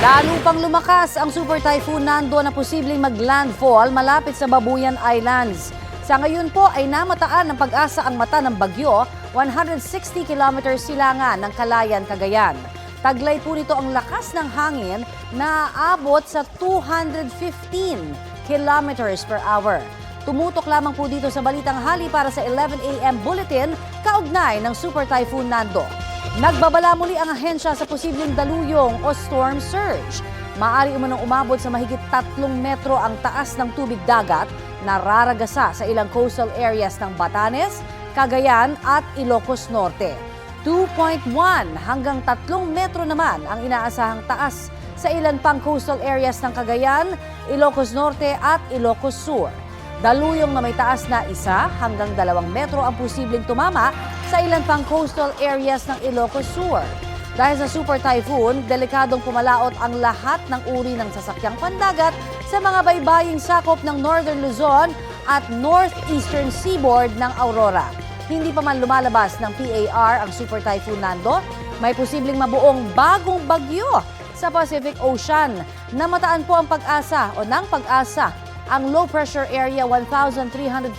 Lalo pang lumakas ang Super Typhoon Nando na posibleng mag-landfall malapit sa Babuyan Islands. Sa ngayon po ay namataan ng pag-asa ang mata ng bagyo, 160 kilometers silangan ng Calayan, Cagayan. Taglay po nito ang lakas ng hangin na aabot sa 215 kilometers per hour. Tumutok lamang po dito sa Balitang Hali para sa 11 a.m. bulletin kaugnay ng Super Typhoon Nando. Nagbabala muli ang ahensya sa posibleng daluyong o storm surge. Maaari umanong umabot sa mahigit 3 metro ang taas ng tubig dagat na raragasa sa ilang coastal areas ng Batanes, Cagayan at Ilocos Norte. 2.1 hanggang 3 metro naman ang inaasahang taas sa ilan pang coastal areas ng Cagayan, Ilocos Norte at Ilocos Sur. Daluyong na may taas na 1 hanggang 2 metro ang posibleng tumama sa ilan pang coastal areas ng Ilocos Sur. Dahil sa Super Typhoon, delikadong pumalaot ang lahat ng uri ng sasakyang pandagat sa mga baybaying sakop ng Northern Luzon at Northeastern Seaboard ng Aurora. Hindi pa man lumalabas ng PAR ang Super Typhoon Nando, may posibleng mabuong bagong bagyo sa Pacific Ocean. Namataan po ang pag-asa o ng pag-asa ang low pressure area 1,345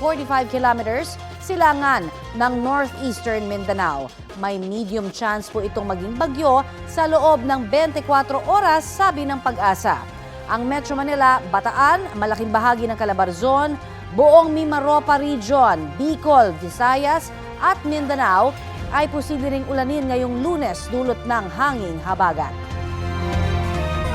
kilometers silangan ng northeastern Mindanao. May medium chance po itong maging bagyo sa loob ng 24 oras, sabi ng pag-asa. Ang Metro Manila, Bataan, malaking bahagi ng Calabarzon, buong Mimaropa Region, Bicol, Visayas at Mindanao ay posible ring ulanin ngayong Lunes dulot ng hanging habagat.